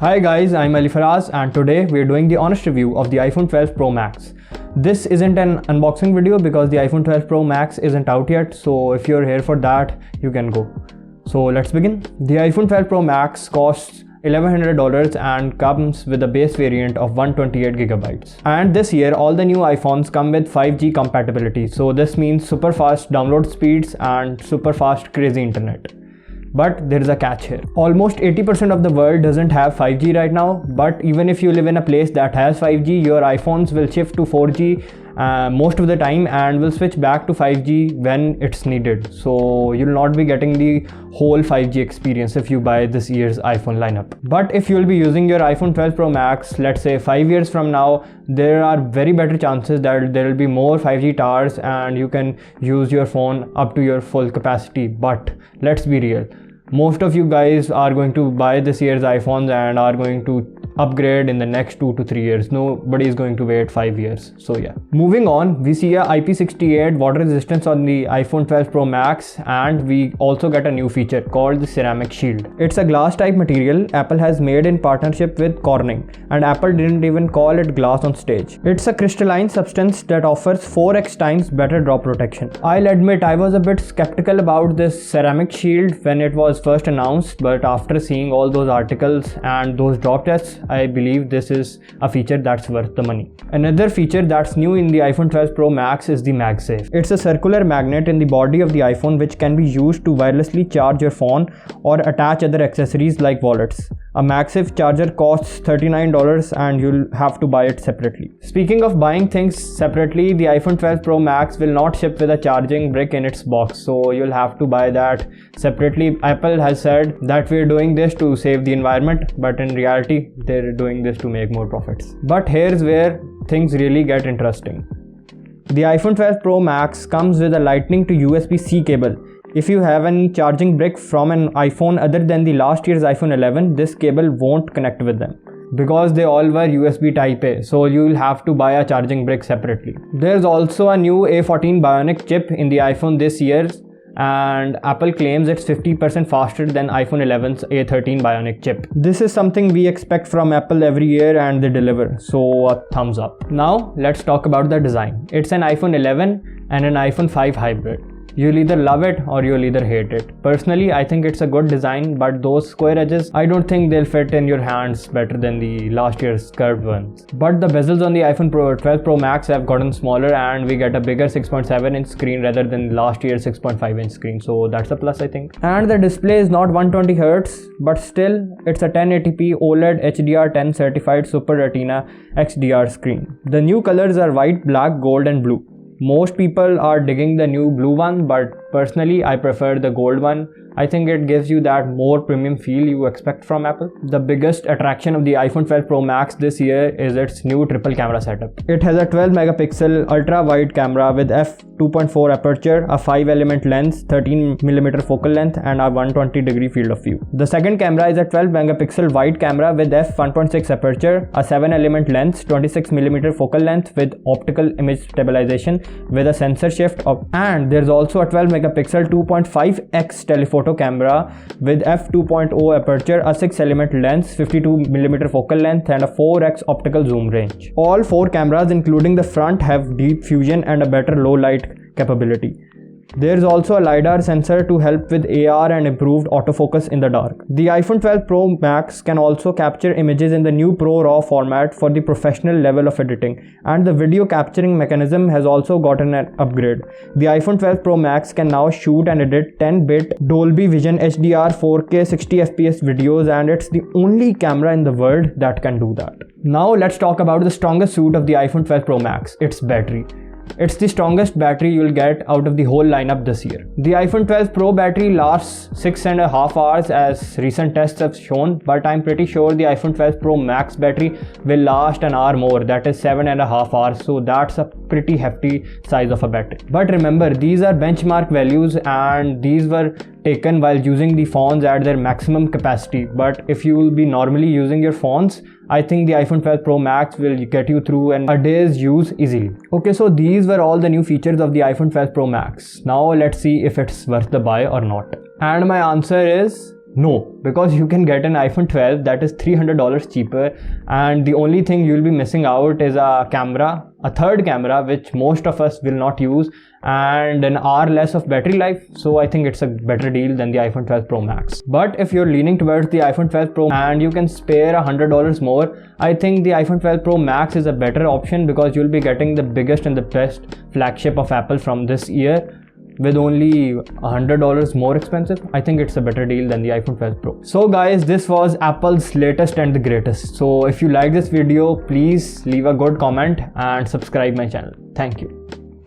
Hi guys, I'm Ali Faraz and today we're doing the honest review of the iPhone 12 Pro Max. This isn't an unboxing video because the iPhone 12 Pro Max isn't out yet, so if you're here for that, you can go. So let's begin. The iPhone 12 Pro Max costs $1,100 and comes with a base variant of 128GB. And this year all the new iPhones come with 5G compatibility, so this means super fast download speeds and super fast crazy internet. But there is a catch here. Almost 80% of the world doesn't have 5G right now, but even if you live in a place that has 5G, your iPhones will shift to 4G most of the time and will switch back to 5G when it's needed. So you'll not be getting the whole 5G experience if you buy this year's iPhone lineup. But if you'll be using your iPhone 12 Pro Max, let's say 5 years from now, there are very better chances that there will be more 5G towers and you can use your phone up to your full capacity. But let's be real. Most of you guys are going to buy this year's iPhones and are going to upgrade in the next 2 to 3 years. Nobody is going to wait 5 years. So yeah. Moving on, we see a IP68 water resistance on the iPhone 12 Pro Max, and we also get a new feature called the ceramic shield. It's a glass type material Apple has made in partnership with Corning, and Apple didn't even call it glass on stage. It's a crystalline substance that offers 4x times better drop protection. I'll admit I was a bit skeptical about this ceramic shield when it was first announced, but after seeing all those articles and those drop tests, I believe this is a feature that's worth the money. Another feature that's new in the iPhone 12 Pro Max is the MagSafe. It's a circular magnet in the body of the iPhone which can be used to wirelessly charge your phone or attach other accessories like wallets. A MagSafe charger costs $39 and you'll have to buy it separately. Speaking of buying things separately, the iPhone 12 Pro Max will not ship with a charging brick in its box, so you'll have to buy that separately. Apple has said that we're doing this to save the environment, but in reality they're doing this to make more profits. But here's where things really get interesting. The iPhone 12 Pro Max comes with a Lightning to USB-C cable. If you have any charging brick from an iPhone other than the last year's iPhone 11, this cable won't connect with them because they all were USB Type A, so you'll have to buy a charging brick separately. There's also a new A14 Bionic chip in the iPhone this year, and Apple claims it's 50% faster than iPhone 11's A13 Bionic chip. This is something we expect from Apple every year and they deliver, so a thumbs up. Now let's talk about the design. It's an iPhone 11 and an iPhone 5 hybrid. You'll either love it or you'll either hate it. Personally, I think it's a good design, but those square edges, I don't think they'll fit in your hands better than the last year's curved ones. But the bezels on the iPhone 12 Pro Max have gotten smaller and we get a bigger 6.7 inch screen rather than last year's 6.5 inch screen, so that's a plus I think. And the display is not 120Hz, but still it's a 1080p OLED HDR10 certified Super Retina XDR screen. The new colors are white, black, gold and blue. Most people are digging the new blue one, but personally I prefer the gold one. I think it gives you that more premium feel you expect from Apple. The biggest attraction of the iPhone 12 Pro Max this year is its new triple camera setup. It has a 12 megapixel ultra wide camera with f2.4 aperture, a 5-element lens, 13mm focal length and a 120-degree field of view. The second camera is a 12 megapixel wide camera with f1.6 aperture, a 7-element lens, 26mm focal length with optical image stabilization with a sensor shift and there's also a 12 megapixel 2.5x telephoto camera with f2.0 aperture, a 6-element lens, 52mm focal length and a 4x optical zoom range. All 4 cameras including the front have deep fusion and a better low light capability. There's also a LiDAR sensor to help with AR and improved autofocus in the dark. The iPhone 12 Pro Max can also capture images in the new Pro RAW format for the professional level of editing, and the video capturing mechanism has also gotten an upgrade. The iPhone 12 Pro Max can now shoot and edit 10-bit Dolby Vision HDR 4K 60fps videos, and it's the only camera in the world that can do that. Now let's talk about the strongest suit of the iPhone 12 Pro Max, its battery. It's the strongest battery you'll get out of the whole lineup this year. The iPhone 12 Pro battery lasts 6.5 hours as recent tests have shown, but I'm pretty sure the iPhone 12 Pro Max battery will last an hour more, that is 7.5 hours, so that's a pretty hefty size of a battery. But remember, these are benchmark values and these were taken while using the phones at their maximum capacity, but if you will be normally using your phones, I think the iPhone 12 Pro Max will get you through a day's use easily. Okay, so these were all the new features of the iPhone 12 Pro Max. Now let's see if it's worth the buy or not. And my answer is No, because you can get an iPhone 12 that is $300 cheaper, and the only thing you'll be missing out is a camera, a third camera, which most of us will not use, and an hour less of battery life. So I think it's a better deal than the iPhone 12 Pro Max. But if you're leaning towards the iPhone 12 Pro and you can spare $100 more, I think the iPhone 12 Pro Max is a better option, because you'll be getting the biggest and the best flagship of Apple from this year with only $100 more expensive. I think it's a better deal than the iPhone 12 Pro. So guys, this was Apple's latest and the greatest. So if you like this video, please leave a good comment and subscribe my channel. Thank you.